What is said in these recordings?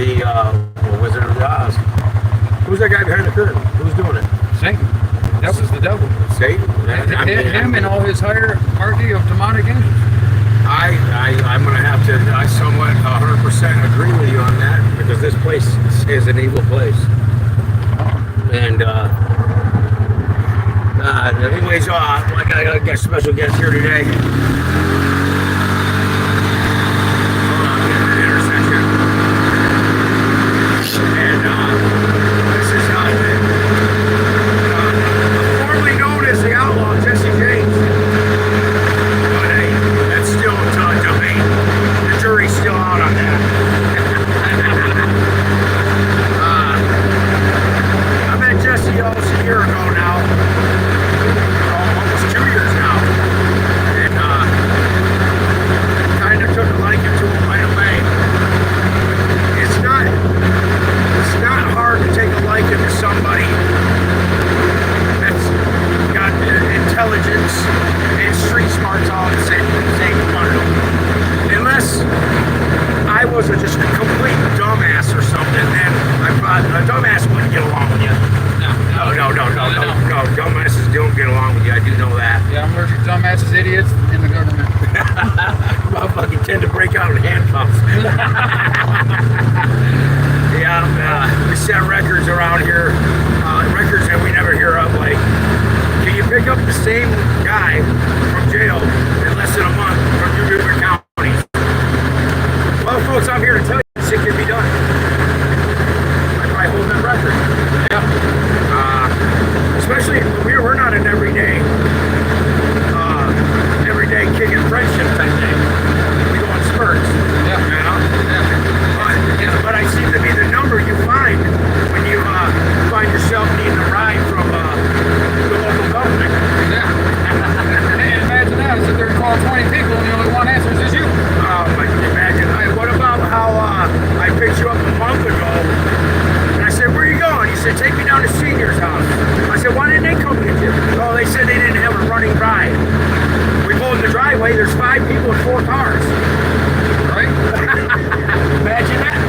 the Wizard of Oz. Who's that guy behind the curtain? Who's doing it? Satan. That was the devil. Satan? Him and all his hierarchy of demonic angels. I'm going to have to, I somewhat 100% agree with you on that, because this place is an evil place. And, anyways, I got a special guest here today. Hold on, I'm at an intersection. And, this is formerly known as the outlaw Jesse James. But hey, that's still debate. The jury's still out on that. I met Jesse almost a year ago now. Almost 2 years now. And kind of took a liking to him right away. It's not hard to take a liking to somebody that's got intelligence and street smarts all at the same bundle. Unless I was just a complete dumbass or something, then I thought a dumbass wouldn't get along with you. No. Dumbasses don't get along with you. I do know that. Yeah, I'm allergic to dumbasses, idiots, in the government. Motherfucking tend to break out in handcuffs. Yeah, we set records around here. Records that we never hear of, like, can you pick up the same guy from jail in less than a month from two different counties? Well, folks, I'm here to tell you this can be done. I probably hold that record. Yeah. Especially we're not an everyday kicking friendship type thing. We go in spurts. Yeah. You know? Yeah. But I seem to be the number you find when you find yourself needing a ride from the local government. Yeah. Hey, imagine that. I sit there and call 20 people and the only one answers is you. Oh, my, imagine. What about how I picked you up a month ago and I said, where are you going? You said, take me down to Senior's house. I said, why didn't they come get you? Oh, they said they didn't have a running ride. We pull in the driveway, there's 5 people and 4 cars. Right? Imagine that.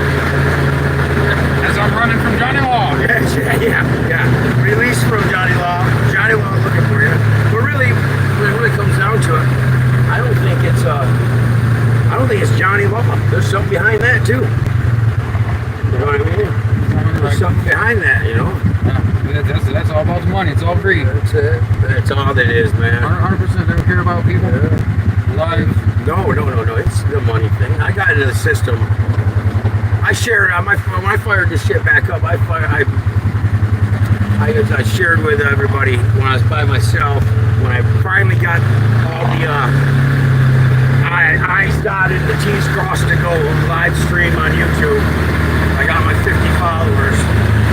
As I'm running from Johnny Law. Yeah. Released from Johnny Law. Johnny Law looking for you. But really, when it really comes down to it, I don't think it's Johnny Law. There's something behind that too. You know what I mean? There's something behind that, you know? Yeah, that's all about the money. It's all greed. That's it. That's all that is, man. 100%. They don't care about people. Lives. No. It's the money thing. I got into the system. I shared when I fired this shit back up. I shared with everybody when I was by myself. When I finally got all the I's dotted, the T's crossed to go live stream on YouTube. I got my 50 followers,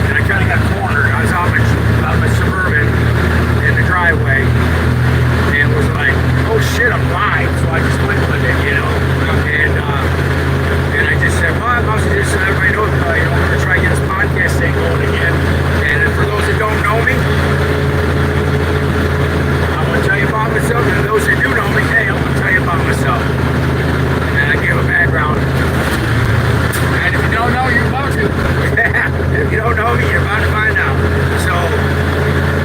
and I kind of got cornered. I was out my Suburban in the driveway, and was like, "Oh shit, I'm live!" So I just went with it, you know. And I just said, "Well, I must just so everybody knows, we're gonna try to get this podcast thing going again." And for those that don't know me, I'm gonna tell you about myself. And those that do know me, hey, I'm gonna tell you about myself. And I give a background. And if you don't know, you're about to. If you don't know me, you're about to find out. So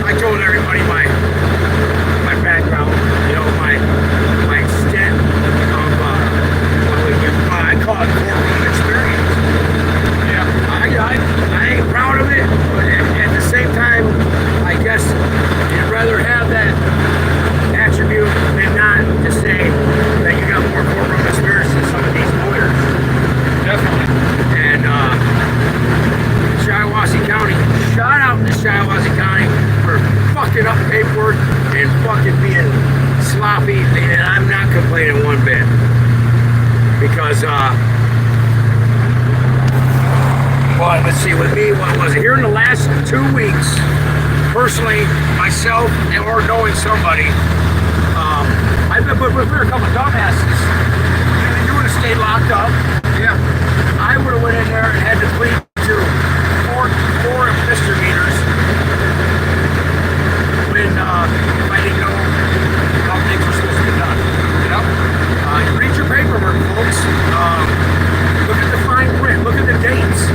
I told everybody my background, you know, my extent of I call it courtroom experience. Yeah. I ain't proud of it, but at the same time, I guess you'd rather have that attribute than not to say that you got more courtroom experience than some of these lawyers. Definitely. And Shiawassee County, shout out to Shiawassee County for fucking up paperwork and fucking being sloppy, and I'm not complaining one bit. Because, well, let's see, with me, what was it? Here in the last 2 weeks, personally, myself, or knowing somebody, I've been with a couple of dumbasses. You would have stayed locked up. Yeah. I would have went in there and had to plead to four misdemeanors when I didn't know how things were supposed to be done. Yep. Read your paperwork, folks. Look at the fine print. Look at the dates.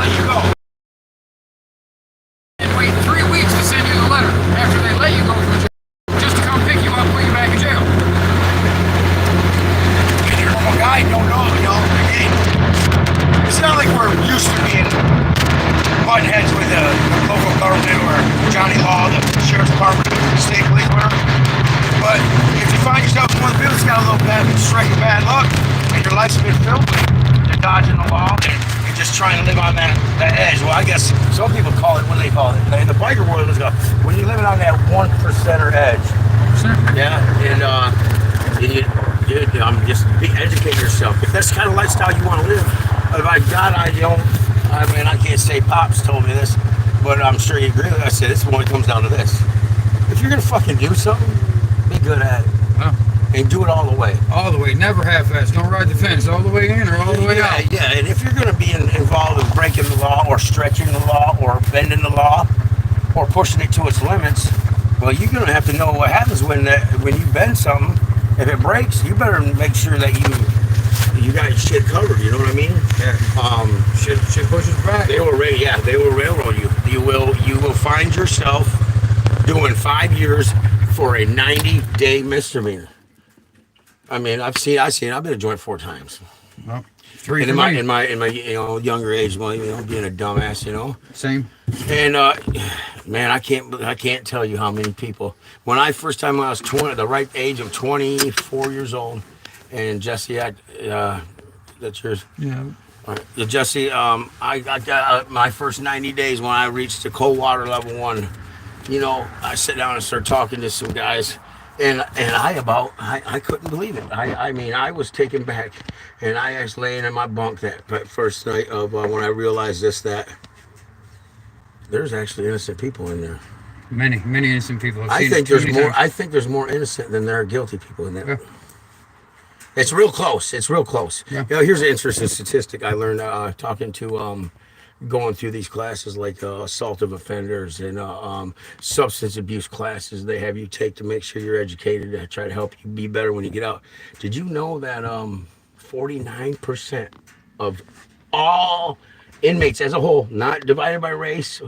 let you go. And wait 3 weeks to send you the letter after they let you go from jail, just to come pick you up, put you back in jail. And your normal guy don't know, again, it's not like we're used to being button heads with the local government or Johnny Law, the sheriff's department, the state police, whatever. But if you find yourself in one of the field that's got a little bad strike of bad luck, and your life's been filled with dodging the law and just trying to live on that edge. Well, I guess some people call it, what do they call it? In the biker world, it's when you're living on that 1%er edge. Sure. Yeah, and just educate yourself. If that's the kind of lifestyle you want to live, by God, I can't say Pops told me this, but I'm sure you agree with it. I said, this one comes down to this. If you're going to fucking do something, be good at it. Huh? And do it all the way. All the way, never half-assed. Don't ride the fence all the way in or all the way out. Yeah, and if you're going to be involved in breaking the law or stretching the law or bending the law or pushing it to its limits, well, you're going to have to know what happens when you bend something. If it breaks, you better make sure that you got your shit covered. You know what I mean? Yeah. Shit pushes back. They will railroad you. You will find yourself doing 5 years for a 90-day misdemeanor. I mean, I've been a joint 4 times. Well, 3 And for in my younger age, being a dumbass, Same. And man, I can't tell you how many people. When I first time I was 20, the ripe age of 24 years old, and Jesse, that's yours. Yeah. All right. Jesse, I got my first 90 days when I reached the cold water level 1. I sit down and start talking to some guys. And I couldn't believe it. I mean, I was taken back, and I was laying in my bunk that first night of when I realized that there's actually innocent people in there. Many innocent people. I think there's more. I think there's more innocent than there are guilty people in there. Yeah. It's real close. Yeah. Here's an interesting statistic I learned talking to going through these classes like assault of offenders and substance abuse classes they have you take to make sure you're educated to try to help you be better when you get out. Did you know that 49% of all inmates as a whole, not divided by race,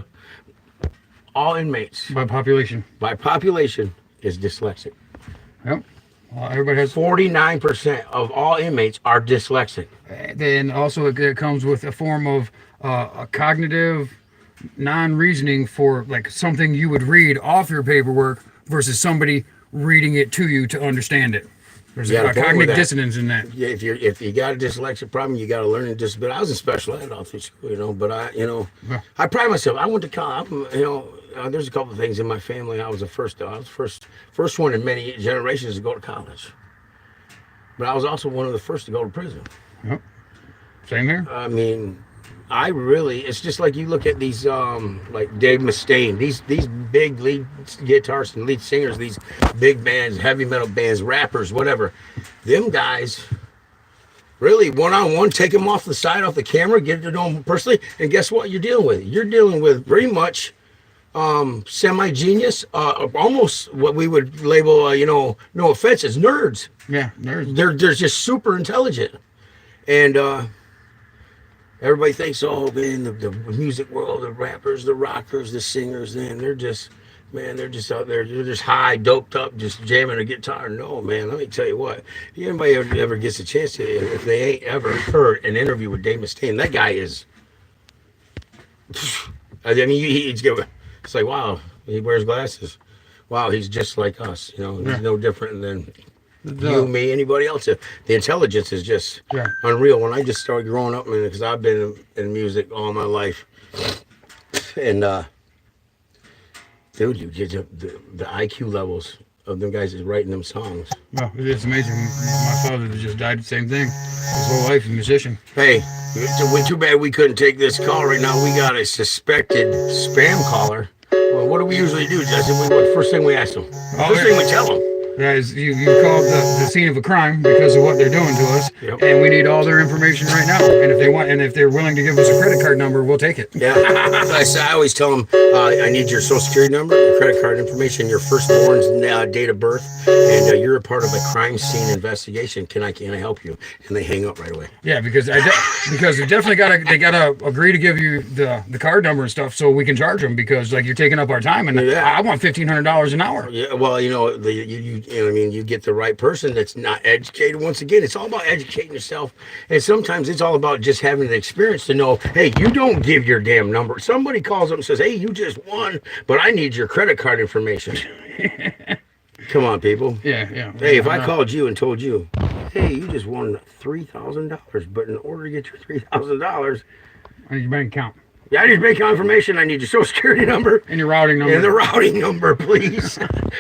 all inmates By population. is dyslexic? Yep. Well, everybody has. 49% of all inmates are dyslexic. Then also it comes with a form of a cognitive non-reasoning for like something you would read off your paperwork versus somebody reading it to you to understand it. There's a cognitive dissonance in that. Yeah, if you got a dyslexic problem, you got a learning disability. I was in special ed all through school, but I pride myself. I went to college. There's a couple of things in my family. I was the first one in many generations to go to college. But I was also one of the first to go to prison. Yep. Same here. I mean, it's just like you look at these, like Dave Mustaine, these big lead guitarists and lead singers, these big bands, heavy metal bands, rappers, whatever. Them guys, really, one-on-one, take them off the side, off the camera, get to know them personally, and guess what you're dealing with? You're dealing with pretty much semi-genius, almost what we would label, no offense, as nerds. Yeah, nerds. They're just super intelligent. And everybody thinks, oh man, the music world, the rappers, the rockers, the singers, they're just out there, they're just high, doped up, just jamming a guitar. No, man, let me tell you what. If anybody ever gets a chance to, if they ain't ever heard an interview with Dave Mustaine, that guy is, I mean, it's like, wow, he wears glasses. Wow, he's just like us, He's no different than you, me, anybody else. The intelligence is just unreal. When I just started growing up, because I've been in music all my life, and dude, you get the IQ levels of them guys that's writing them songs. Well, it's amazing. My father just died, the same thing. His whole life, a musician. Hey, too bad we couldn't take this call right now. We got a suspected spam caller. Well, what do we usually do, Justin? First thing we ask them. First thing we tell them. That is, you called the scene of a crime because of what they're doing to us, Yep. and we need all their information right now. And if they want, and if they're willing to give us a credit card number, we'll take it. Yeah, I always tell them, I need your social security number, your credit card information, your firstborn's date of birth, and you're a part of a crime scene investigation. Can I help you? And they hang up right away. Yeah, because because they definitely gotta agree to give you the card number and stuff so we can charge them, because like you're taking up our time, and Yeah. I want $1,500 an hour. Yeah, well, you know, you know what I mean, you get the right person that's not educated. Once again, it's all about educating yourself, and sometimes it's all about just having the experience to know, hey, you don't give your damn number. Somebody calls up and says, hey, you just won, but I need your credit card information. Come on, people. Yeah, yeah. Hey, if I called you and told you, hey, you just won $3,000, but in order to get your $3,000, I need your bank account yeah, I need your bank account information. I need your social security number. and your routing number. And the routing number, please.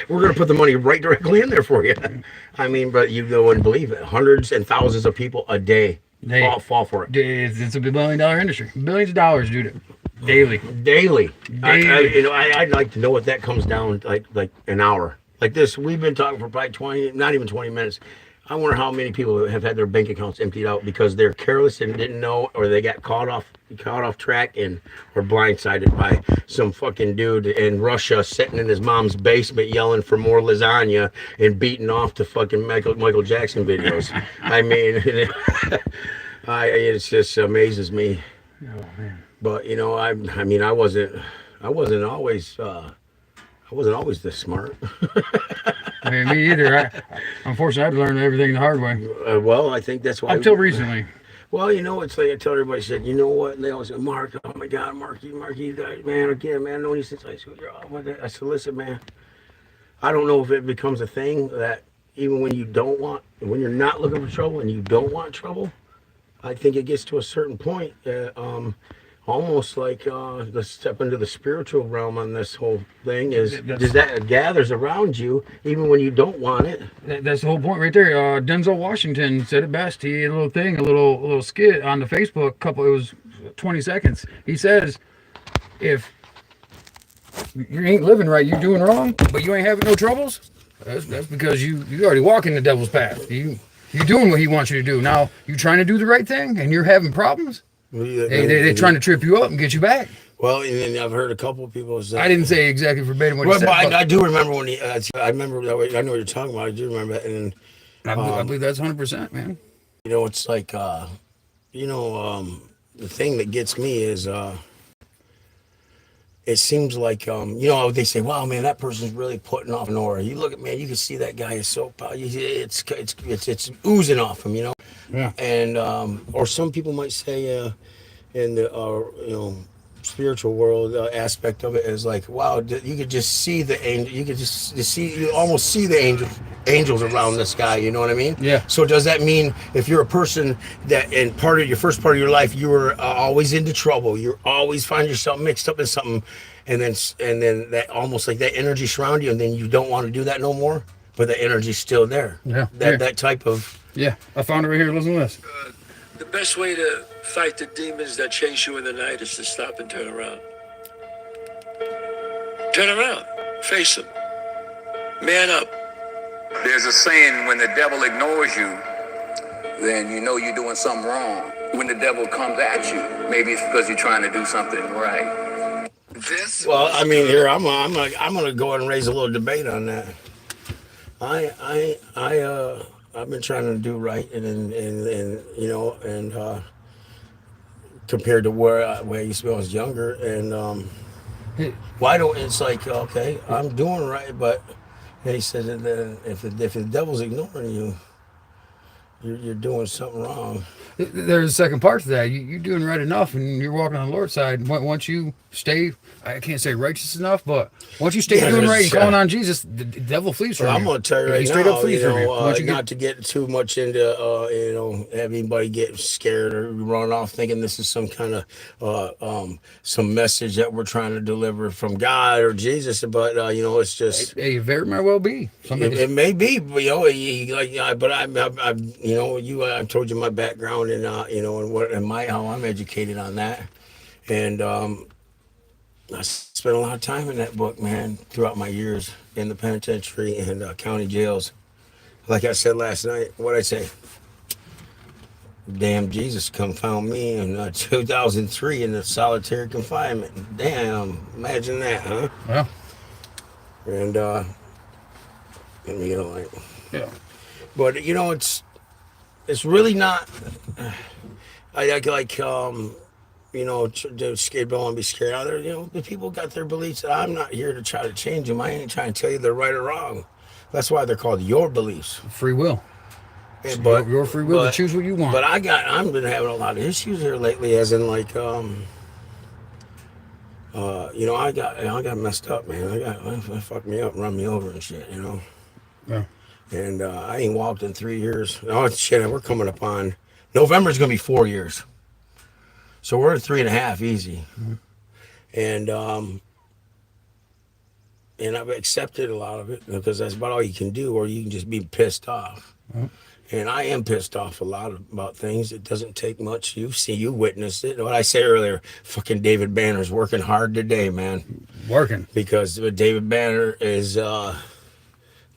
We're going to put the money right directly in there for you. I mean, but you wouldn't believe it. Hundreds and thousands of people a day fall for it. It's a $1 billion industry. Billions of dollars, dude. Daily. Daily. I'd like to know what that comes down like an hour. Like this, we've been talking for probably 20, not even 20 minutes. I wonder how many people have had their bank accounts emptied out because they're careless and didn't know, or they got caught off track and were blindsided by some fucking dude in Russia sitting in his mom's basement yelling for more lasagna and beating off to fucking Michael Jackson videos. I mean, it just amazes me. Oh man. But you know, I mean, I wasn't always this smart. I mean, me either. Unfortunately, I'd learned everything the hard way. Well, I think that's why. Until recently. Well, you know, it's like I tell everybody, said, you know what? And they always say, Mark, oh my God, Mark, you guys, man, again, man, I've known you since high school. I said, listen, man, I don't know if it becomes a thing that even when you're not looking for trouble and you don't want trouble, I think it gets to a certain point, almost like let's step into the spiritual realm on this whole thing does that gathers around you even when you don't want it. That's the whole point right there. Denzel Washington said it best. He had a little thing, a little skit on the Facebook. It was 20 seconds. He says, if you ain't living right, you doing wrong, but you ain't having no troubles, that's because you already walking the devil's path. You're doing what he wants you to do. Now you trying to do the right thing and you're having problems. They're trying to trip you up and get you back. Well, and I've heard a couple of people say. I didn't say exactly verbatim what he said. But I do remember when I remember that way. I know what you're talking about. I do remember that. And I believe that's 100%, man. you know, it's like, the thing that gets me is, it seems like, they say, wow, man, that person's really putting off an aura. You look at, man, you can see that guy is so powerful. It's oozing off him, you know? Yeah. And, or some people might say, in the, spiritual world aspect of it is like, wow, you could just see the angel. You could just see, you almost see the angels around this guy. You know what I mean? Yeah. So does that mean if you're a person that in your first part of your life, you were always into trouble, you always find yourself mixed up in something, and then that almost like that energy surround you, and then you don't want to do that no more, but the energy's still there. Yeah. That type of. Yeah. I found it right here. Listen to this. The best way to fight the demons that chase you in the night is to stop and turn around. Turn around. Face them. Man up. There's a saying, when the devil ignores you, then you know you're doing something wrong. When the devil comes at you, maybe it's because you're trying to do something right. Well, I mean, here I'm gonna go ahead and raise a little debate on that. I've been trying to do right, and compared to where I used to be when I was younger, and why don't it's like, okay, I'm doing right, but he said that then if the devil's ignoring you, you're doing something wrong. There's a second part to that. You're doing right enough, and you're walking on the Lord's side. Once you stay, I can't say righteous enough, but once you stay doing right and calling on Jesus, the devil flees from you. I'm going to tell you right He straight now, up flees from you. Not to get too much into, have anybody get scared or run off thinking this is some kind of, some message that we're trying to deliver from God or Jesus, but, it's just. It very well be. It may be, but, I told you my background and, and how I'm educated on that. And, I spent a lot of time in that book, man, throughout my years in the penitentiary and county jails. Like I said last night, what'd I say? Damn, Jesus come found me in 2003 in the solitary confinement. Damn, imagine that, huh? Yeah. And let me get a light. Yeah. But you know, it's really not. I like you know, the scared don't want to be scared out there. You know, the people got their beliefs. That I'm not here to try to change them. I ain't trying to tell you they're right or wrong. That's why they're called your beliefs. Free will. Yeah, Your free will to choose what you want. But I've been having a lot of issues here lately, as in like, you know, I got messed up, man. It fucked me up, run me over and shit, you know. Yeah. And I ain't walked in 3 years. Oh shit, we're coming up on November's gonna be 4 years. So we're at 3.5 easy. Mm-hmm. And I've accepted a lot of it because that's about all you can do, or you can just be pissed off. Mm-hmm. And I am pissed off a lot about things. It doesn't take much. You witnessed it. What I say earlier, fucking David Banner's working hard today, man. Working. Because David Banner is the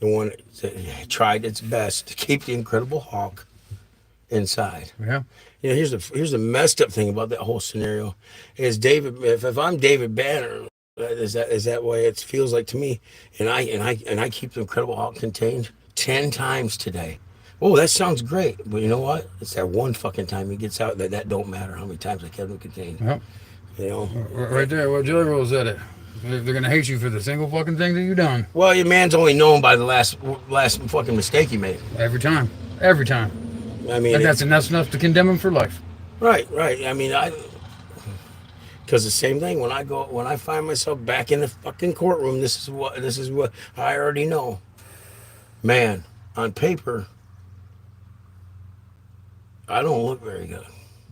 one that tried its best to keep the Incredible Hulk inside. Yeah. You know, here's the messed up thing about that whole scenario is David. If I'm David Banner, is that way it feels like to me, and I keep the Incredible Hulk contained 10 times today. Oh, that sounds great, but you know what? It's that one fucking time he gets out that don't matter how many times I kept him contained. Yep. You know, Right there. What Jelly Roll said it. They're gonna hate you for the single fucking thing that you done. well, your man's only known by the last fucking mistake he made. Every time. Every time. I mean, And that's enough to condemn him for life. right. I mean, because the same thing when I find myself back in the fucking courtroom, this is what I already know. Man, on paper, I don't look very good.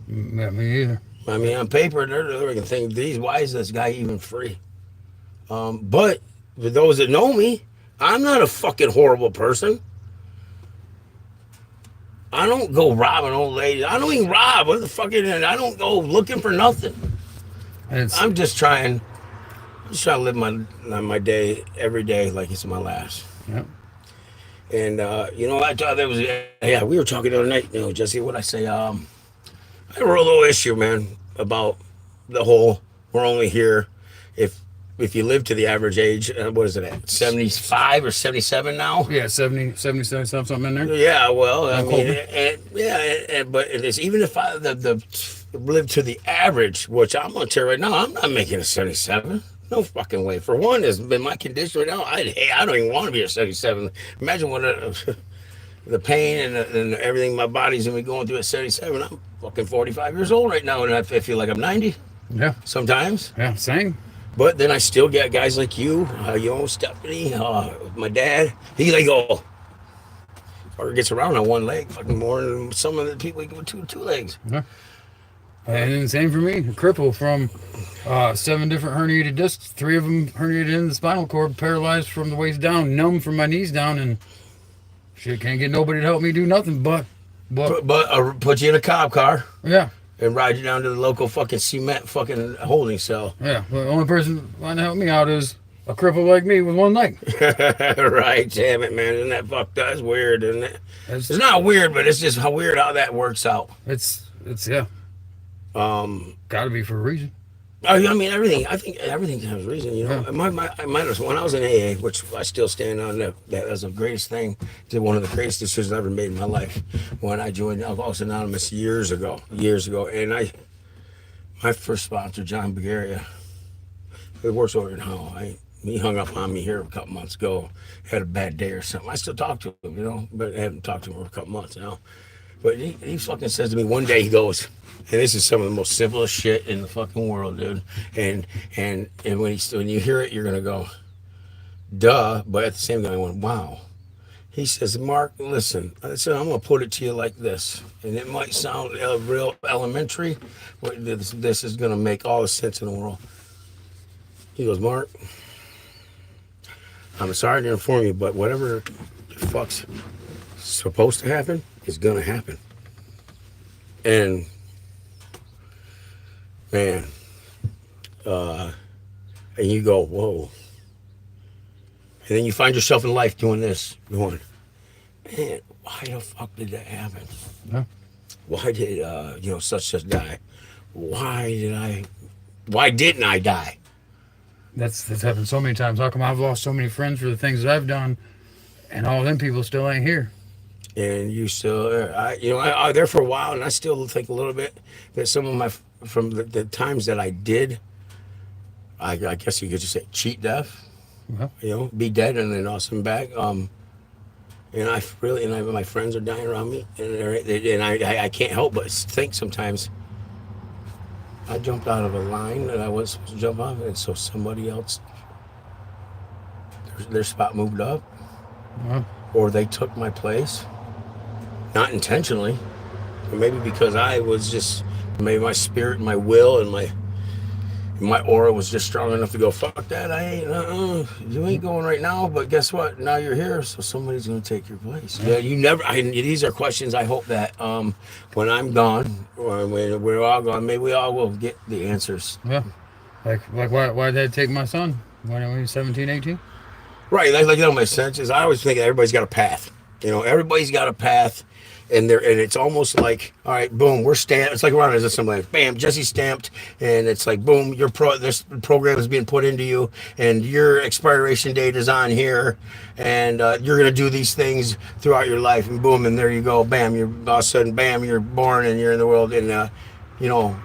Yeah, me either. I mean, on paper, they're going to think, why is this guy even free? But for those that know me, I'm not a fucking horrible person. I don't go robbing old ladies. I don't even rob. What the fuck is it? I don't go looking for nothing. I'm just trying to live my day every day like it's my last. Yep. And you know, I thought that was we were talking the other night. You know, Jesse, what I say? I wrote a little issue, man, about the whole. We're only here if you live to the average age. What is it at 75 or 77 now? Yeah, 70, 77, something in there. Yeah, well, I mean, Colby. but it is even if I live to the average, which I'm gonna tell you right now, I'm not making a 77. No fucking way. For one, has been my condition right now. I don't even want to be a 77. Imagine what the pain and everything my body's gonna be going through at 77. I'm fucking 45 years old right now, and I feel like I'm 90. Yeah. Sometimes. Yeah, same. But then I still get guys like you, Stephanie, my dad. He like or gets around on one leg, fucking more than some of the people with two legs. Yeah. And then same for me, a cripple from 7 different herniated discs, 3 of them herniated in the spinal cord, paralyzed from the waist down, numb from my knees down, and shit, can't get nobody to help me do nothing but put you in a cop car. Yeah. And ride you down to the local fucking cement fucking holding cell. Yeah, the only person trying to help me out is a cripple like me with one leg. Right, damn it, man. Isn't that fucked up? It's weird, isn't it? It's not weird, but it's just how weird how that works out. It's yeah. Gotta be for a reason. I mean, everything. I think everything has a reason. You know, when I was in AA, which I still stand on, that was the greatest thing. Did one of the greatest decisions I ever made in my life. When I joined Alcoholics Anonymous years ago, and my first sponsor, John Bulgaria, who works over in Howell, he hung up on me here a couple months ago. Had a bad day or something. I still talk to him, you know, but I haven't talked to him for a couple months now. But he fucking says to me one day, he goes, and this is some of the most simplest shit in the fucking world, dude. And when you hear it, you're gonna go, duh. But at the same time, I went, wow. He says, Mark, listen. I said, I'm gonna put it to you like this, and it might sound real elementary, but this is gonna make all the sense in the world. He goes, Mark, I'm sorry to inform you, but whatever the fuck's supposed to happen is gonna happen. And man, and you go, whoa. And then you find yourself in life doing this, going, man, why the fuck did that happen? Yeah. Why did such die? Why didn't I die? That's happened so many times. How come I've lost so many friends for the things that I've done, and all them people still ain't here? And you still, I was there for a while, and I still think a little bit that some of from the times that I did, I guess you could just say cheat death, be dead and then awesome back. And my friends are dying around me, and I can't help but think sometimes I jumped out of a line that I was supposed to jump off, and so somebody else, their spot moved up, or they took my place. Not intentionally, but maybe because I was just, maybe my spirit, my will, and my aura was just strong enough to go, fuck that, you ain't going right now, but guess what? Now you're here, so somebody's going to take your place. Yeah, these are questions I hope that when I'm gone, or when we're all gone, maybe we all will get the answers. Yeah. Like why did they take my son when he was 17, 18? Right, like that makes sense. Is I always think everybody's got a path. Everybody's got a path. And it's almost like, all right, boom, we're stamped. It's like around as something like, bam, Jesse's stamped, and it's like, boom, this program is being put into you, and your expiration date is on here, and you're gonna do these things throughout your life, and boom, and there you go, bam, you're all of a sudden, bam, you're born, and you're in the world, and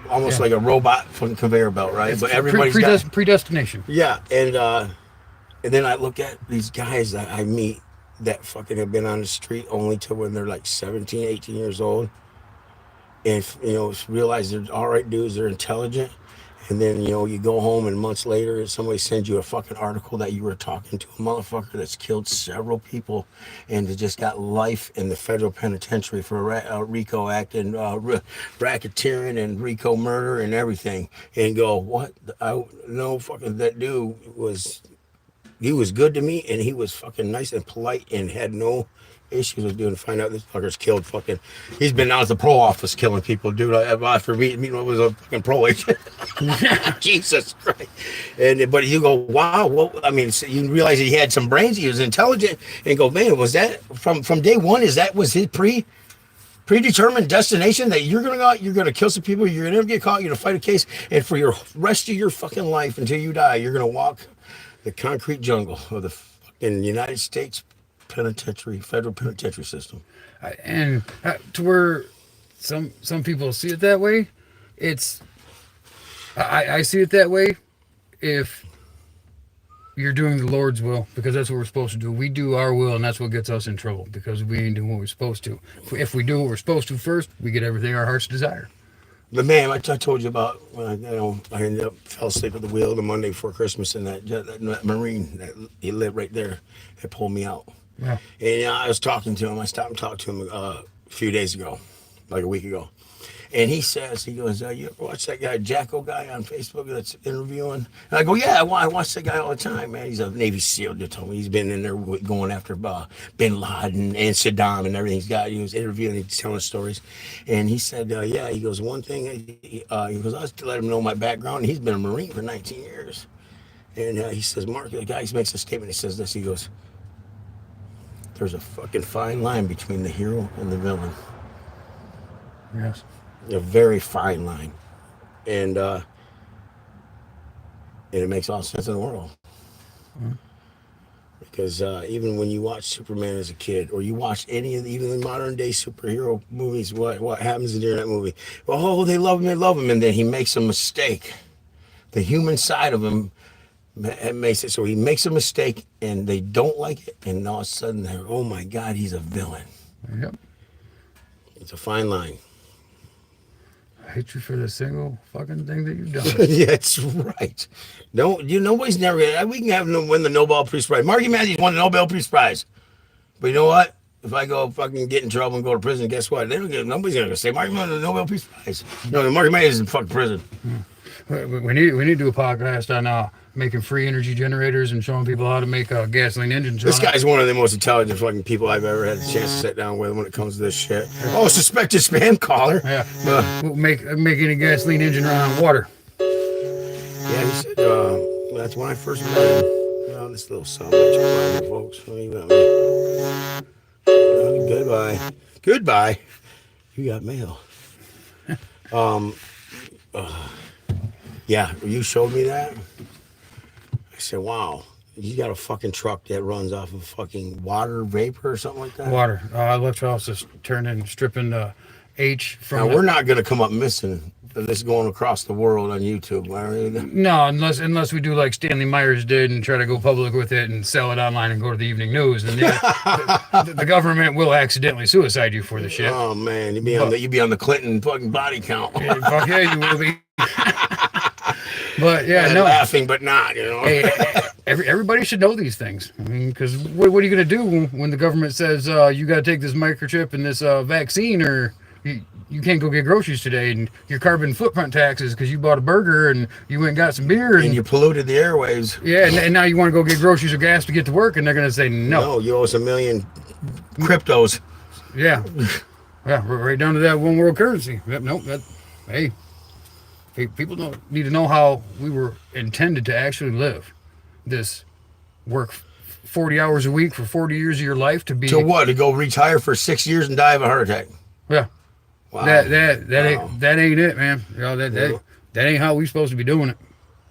almost like a robot from the conveyor belt, right? But everybody's got predestination. Yeah, and then I look at these guys that I meet that fucking have been on the street only till when they're like 17, 18 years old. And, realize they're all right dudes, they're intelligent. And then, you go home and months later, somebody sends you a fucking article that you were talking to a motherfucker that's killed several people and they just got life in the federal penitentiary for a RICO act and racketeering and RICO murder and everything. And go, what? That dude was... He was good to me, and he was fucking nice and polite and had no issues with doing. Find out this fucker's killed fucking... He's been out at the pro office killing people, dude. After meeting what was a fucking pro agent. Jesus Christ. But you go, wow. Well, I mean, so you realize he had some brains. He was intelligent. And go, man, was that from day one? Was his predetermined destination that you're going to go out, you're going to kill some people, you're going to never get caught, you're going to fight a case, and for your rest of your fucking life until you die, you're going to walk the concrete jungle of the fucking United States federal penitentiary system. And to where some people see it that way, I see it that way if you're doing the Lord's will, because that's what we're supposed to do. We do our will, and that's what gets us in trouble, because we ain't doing what we're supposed to. If we do what we're supposed to first, we get everything our hearts desire. The man I told you about when I ended up fell asleep at the wheel the Monday before Christmas, and that Marine that he lived right there had pulled me out. Yeah. And I was talking to him. I stopped and talked to him a few days ago, like a week ago. And he goes, you ever watch that guy, Jacko guy on Facebook that's interviewing? And I go, yeah, I watch that guy all the time, man. He's a Navy SEAL. They told me he's been in there going after Bin Laden and Saddam and everything. He was interviewing, he's telling stories. And he said, yeah, he goes, one thing, he goes, I was to let him know my background. And he's been a Marine for 19 years. And he says, Mark, the guy makes a statement. He says this, he goes, there's a fucking fine line between the hero and the villain. Yes. A very fine line, and it makes all sense in the world. Because even when you watch Superman as a kid, or you watch any of even the modern day superhero movies, what happens during that movie? Oh, they love him, and then he makes a mistake. The human side of him makes it so he makes a mistake, and they don't like it, and all of a sudden they're, oh my God, he's a villain. Yep. It's a fine line. I hate you for the single fucking thing that you've done. Yeah, that's right. Nobody's never gonna. We can have them win the Nobel Peace Prize. Marky Mathews won the Nobel Peace Prize. But you know what? If I go fucking get in trouble and go to prison, guess what? Nobody's gonna say Marky Mathews won the Nobel Peace Prize. No, Marky Mathews is in fucking prison. We need to do a podcast on making free energy generators and showing people how to make gasoline engines. This guy's one of the most intelligent fucking people I've ever had the chance to sit down with when it comes to this shit. Oh, suspected spam caller. Yeah. We'll make any gasoline engine run on water. Yeah, he said, That's when I first met him. This little son of a bitch, folks. What do you got me? Goodbye. Goodbye. You got mail. Yeah, you showed me that. I said, wow, you got a fucking truck that runs off of fucking water vapor or something like that? Water. Electrolysis turning, stripping the H from. Now, we're not going to come up missing this going across the world on YouTube. No, unless we do like Stanley Myers did and try to go public with it and sell it online and go to the evening news, then the government will accidentally suicide you for the shit. Oh man, you'd be on the Clinton fucking body count. Yeah, fuck yeah, you will be. But yeah, no, laughing but not. Hey, everybody should know these things. I mean, because what are you gonna do when the government says you got to take this microchip and this vaccine, or you can't go get groceries today, and your carbon footprint taxes because you bought a burger and you went and got some beer and you polluted the airwaves. Yeah, and now you want to go get groceries or gas to get to work, and they're gonna say no. No, you owe us $1 million cryptos. Yeah, yeah, right down to that one world currency. Nope. Hey, people don't need to know how we were intended to actually live. This work 40 hours a week for 40 years of your life to be to what? To go retire for 6 years and die of a heart attack? Yeah. Wow. That ain't it, man. That ain't how we supposed to be doing it.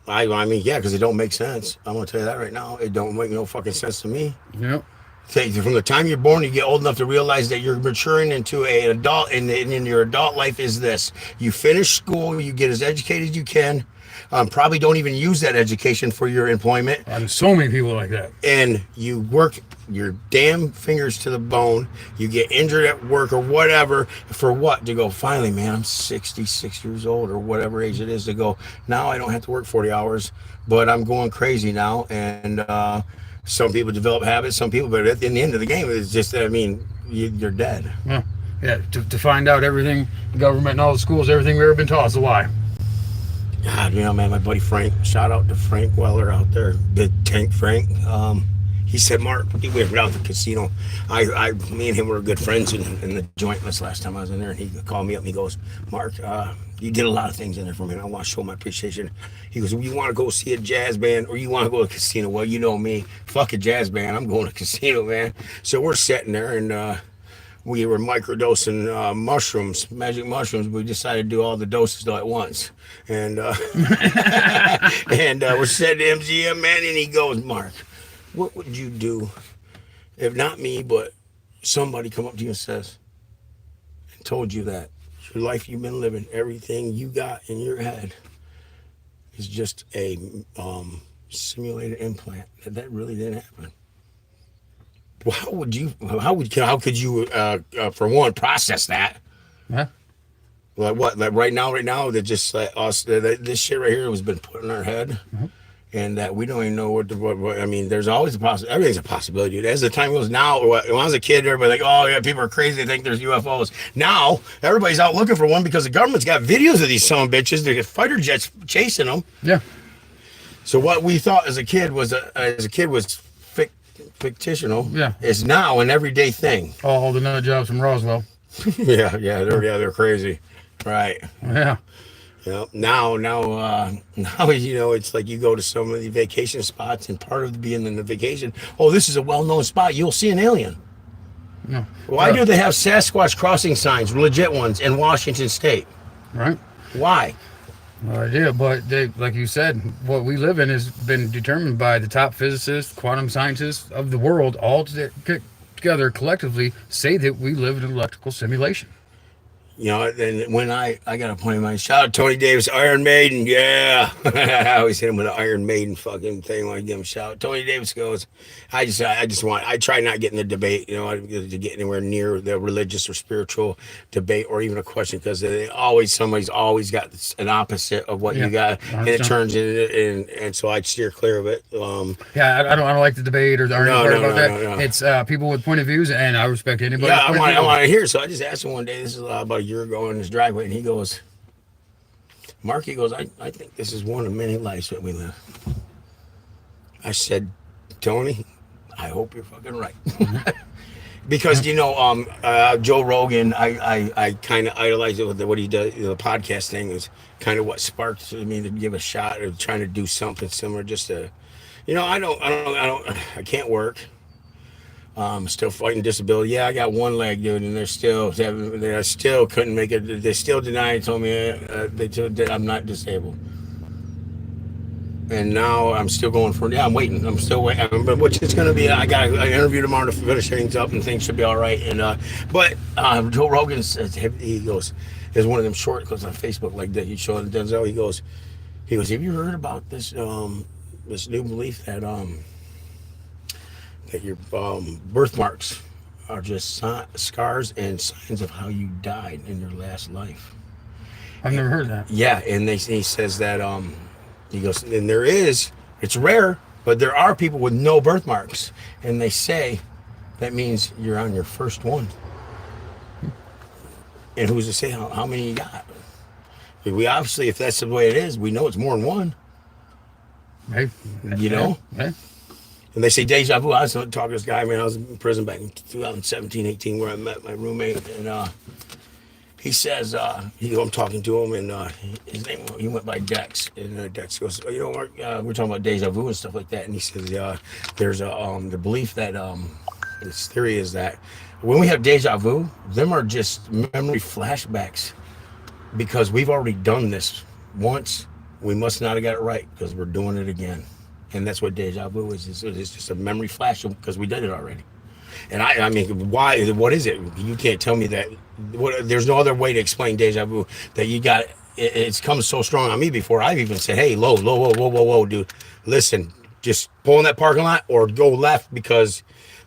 I mean, yeah, because it don't make sense. I'm gonna tell you that right now. It don't make no fucking sense to me. Yep. From the time you're born, you get old enough to realize that you're maturing into an adult, and in your adult life is this: you finish school, you get as educated as you can. Probably don't even use that education for your employment. And so many people like that. And you work your damn fingers to the bone. You get injured at work or whatever. For what? To go, finally, man, I'm 66 years old or whatever age it is, to go, now I don't have to work 40 hours, but I'm going crazy now. And some people develop habits, some people, but in the end of the game, it's just, I mean, you're dead. Yeah. Yeah, to find out everything, the government and all the schools, everything we've ever been taught is a lie. God, man, my buddy Frank, shout out to Frank Weller out there, Big Tank Frank. He said, Mark, we went out to the casino. Me and him were good friends in the joint list last time I was in there, and he called me up and he goes, Mark, you did a lot of things in there for me, and I want to show my appreciation. He goes, you want to go see a jazz band or you want to go to a casino? Well, you know me, fuck a jazz band, I'm going to a casino, man. So we're sitting there, and we were microdosing mushrooms, magic mushrooms. We decided to do all the doses all at once. And we're sitting at MGM, man, and he goes, Mark, what would you do if not me, but somebody come up to you and says, and told you that your life you've been living, everything you got in your head is just a simulated implant, that really didn't happen? Well, how could you for one process that? Huh? Like what? Like right now, that just like us, this shit right here has been put in our head, and that we don't even know what I mean, there's always a possibility. Everything's a possibility. As the time goes now, when I was a kid, everybody like, oh yeah, people are crazy. They think there's UFOs. Now everybody's out looking for one because the government's got videos of these son of bitches. They get fighter jets chasing them. Yeah. So what we thought as a kid was fictional. Yeah. It's now an everyday thing. All the nut jobs from Roswell. They're crazy. Right. Yeah. Now, it's like you go to some of the vacation spots, and part of being in the vacation, oh, this is a well-known spot, you'll see an alien. No. Why do they have Sasquatch crossing signs, legit ones, in Washington State? Right. Why? No idea, but like you said, what we live in has been determined by the top physicists, quantum scientists of the world, all together collectively say that we live in an electrical simulation. And when I got a point in mind, shout out Tony Davis, Iron Maiden, yeah. I always hit him with an Iron Maiden fucking thing when I give him a shout. Tony Davis goes, I try not getting the debate, to get anywhere near the religious or spiritual debate or even a question, because somebody's always got an opposite of what you got, 100%. And it turns and so I steer clear of it. I don't like the debate or the argument about that. No. It's people with point of views, and I respect anybody. Yeah, I want to hear. So I just asked him one day. This is about a year ago in his driveway, and he goes, Mark, he goes, I think this is one of many lives that we live. I said, Tony, I hope you're fucking right. Because Joe Rogan, I kind of idolize it with what he does. The podcast thing is kind of what sparked me to give a shot of trying to do something similar. Just to, I can't work. Still fighting disability. Yeah, I got one leg, dude, and they still couldn't make it. They still denied. Told me that I'm not disabled. And now I'm still going for. Yeah, I'm waiting. I'm still waiting. But which is going to be. I got an interview tomorrow to finish things up, and things should be all right. And but Joe Rogan says he goes, there's one of them short clips on Facebook like that. He showed Denzel. He goes, have you heard about this this new belief that your birthmarks are just scars and signs of how you died in your last life? I've never heard that. Yeah, and he says that he goes, and it's rare, but there are people with no birthmarks, and they say that means you're on your first one. And who's to say how many you got? We obviously, if that's the way it is, we know it's more than one. Right. Right. And they say deja vu. I was talking to this guy, man. I was in prison back in 2017, 18, where I met my roommate, and he says, I'm talking to him, and his name, he went by Dex, and Dex goes, Mark, we're talking about deja vu and stuff like that, and he says, there's the belief that this theory is that when we have deja vu, them are just memory flashbacks, because we've already done this once. We must not have got it right because we're doing it again. And that's what deja vu is. It's just a memory flash because we did it already. And I mean, why? What is it? You can't tell me that. There's no other way to explain deja vu that you got. It's come so strong on me before I've even said, hey, whoa, dude. Listen, just pull in that parking lot or go left because,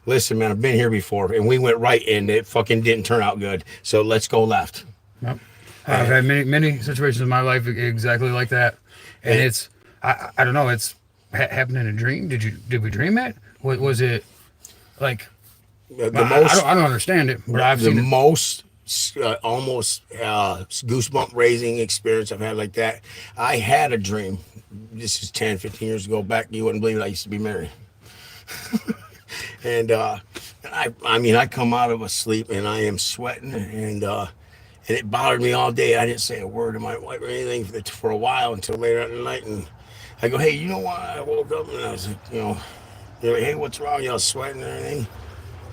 listen, man, I've been here before. And we went right and it fucking didn't turn out good. So let's go left. Yep. I've had many situations in my life exactly like that. And it's, I don't know, it's happened in a dream. Did we dream it? Was it like I don't understand it, but I've seen the most almost goosebump raising experience I've had like that. I had a dream. This is 10, 15 years ago back. You wouldn't believe it. I used to be married. And I come out of a sleep and I am sweating and it bothered me all day. I didn't say a word to my wife or anything for a while until later at night. And I go, hey, you know what? I woke up and I was like, they're like, hey, what's wrong? Y'all sweating and everything?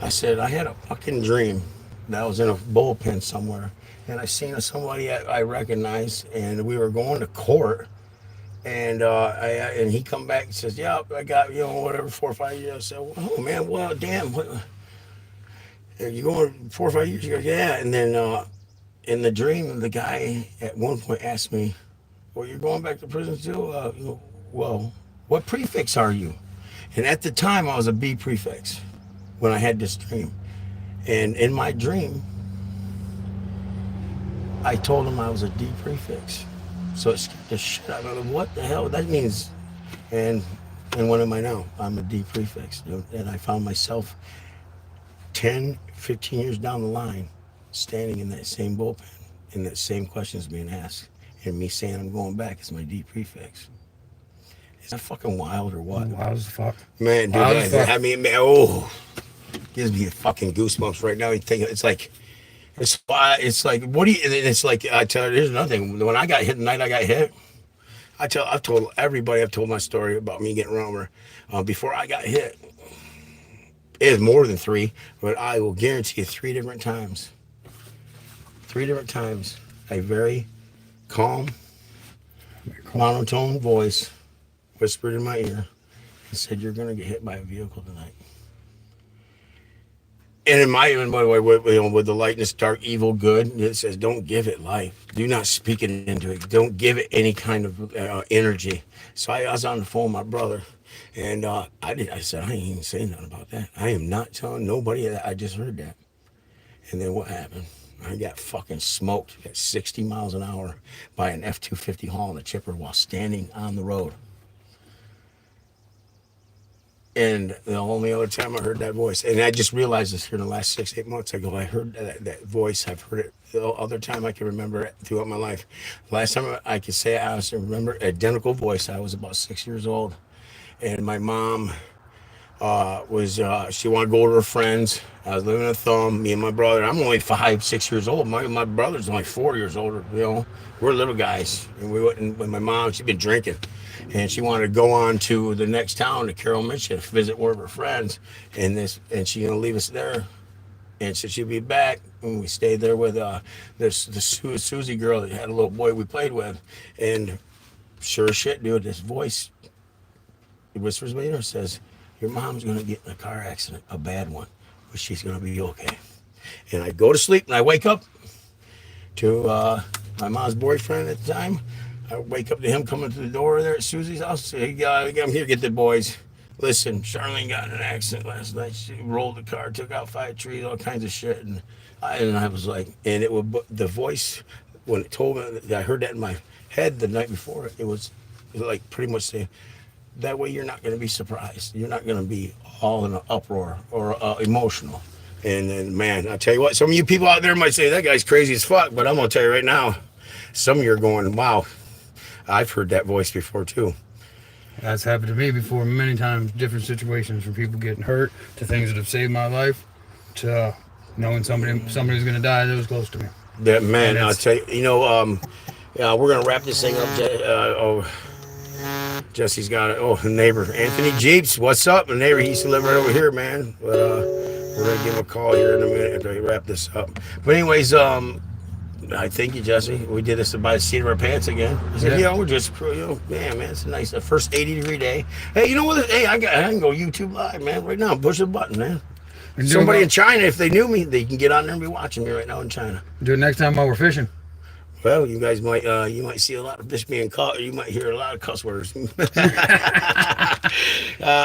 I said, I had a fucking dream that I was in a bullpen somewhere. And I seen somebody I recognized and we were going to court. And and he come back and says, yeah, I got, whatever, 4 or 5 years. I said, well, oh, man, well, damn. You going 4 or 5 years? He goes, yeah. And then in the dream, the guy at one point asked me, well, you're going back to prison too? Well, what prefix are you? And at the time, I was a B prefix when I had this dream. And in my dream, I told him I was a D prefix. So it scared the shit out of me. What the hell? That means, and what am I now? I'm a D prefix. And I found myself 10, 15 years down the line, standing in that same bullpen, and that same questions being asked. And me saying I'm going back is my D prefix. Is that fucking wild or what? Wild as fuck. Man, dude, I mean, man, gives me the fucking goosebumps right now. You think it's like, what do you, it's like, I tell you, there's nothing. When I got hit the night I got hit, I've told everybody, I've told my story about me getting run over. Before I got hit, it was more than 3, but I will guarantee you 3 different times. 3 different times, a very calm, monotone voice whispered in my ear and said, you're going to get hit by a vehicle tonight. And in my, by the way, with the lightness, dark, evil, good, it says, don't give it life. Do not speak it into it. Don't give it any kind of energy. So I was on the phone with my brother, and I said, I ain't even saying nothing about that. I am not telling nobody that I just heard that. And then what happened? I got fucking smoked at 60 miles an hour by an F-250 hauling a chipper while standing on the road. And the only other time I heard that voice, and I just realized this here in the last 6, 8 months, I heard that voice. I've heard it the other time I can remember it throughout my life. Last time I could say I was remember identical voice. I was about 6 years old, and my mom She wanted to go to her friends. I was living in Thumb. Me and my brother. I'm only 5, 6 years old. My brother's only 4 years older. You know, we're little guys. And we went with my mom. She'd been drinking, and she wanted to go on to the next town to Carroll, Michigan, to visit one of her friends. And she gonna leave us there. And so she'd be back, and we stayed there with this Susie girl that had a little boy we played with. And sure as shit, dude, this voice whispers me and says, "Your mom's gonna get in a car accident, a bad one, but she's gonna be okay." And I go to sleep, and I wake up to my mom's boyfriend at the time. I wake up to him coming to the door there at Susie's house. Say, "Hey, I'm here to get the boys. Listen, Charlene got in an accident last night. She rolled the car, took out 5 trees, all kinds of shit." And I was like, and it would, the voice, when it told me, I heard that in my head the night before, it was like pretty much saying, that way you're not going to be surprised. You're not going to be all in an uproar or emotional. And then, man, I'll tell you what, some of you people out there might say, that guy's crazy as fuck, but I'm going to tell you right now, some of you are going, wow, I've heard that voice before too. That's happened to me before many times, different situations, from people getting hurt to things that have saved my life to knowing somebody's going to die that was close to me. That, man, I'll tell you, yeah, we're going to wrap this thing up. Jesse's got it. Oh, the neighbor, Anthony Jeeps. What's up? The neighbor, he used to live right over here, man. But we're going to give him a call here in a minute after we wrap this up. But anyways, I thank you, Jesse. We did this by the seat of our pants again. I said, we're just, man, it's a nice, the first 80-degree day. Hey, you know what? Hey, I can go YouTube Live, man, right now. Push the button, man. Somebody in China, if they knew me, they can get on there and be watching me right now in China. Do it next time while we're fishing. Well, you guys might see a lot of fish being caught, or you might hear a lot of cuss words.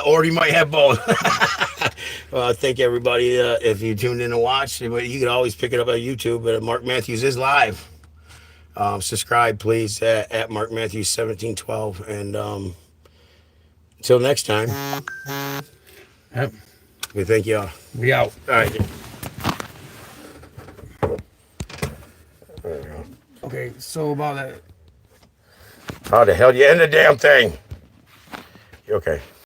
Or you might have both. Thank everybody. If you tuned in to watch, you can always pick it up on YouTube, but Mark Mathews is live. Subscribe, please, at Mark Mathews 1712. And until next time, Yep. we thank y'all. We out. All right. Okay, so about that. How the hell do you end the damn thing? You okay?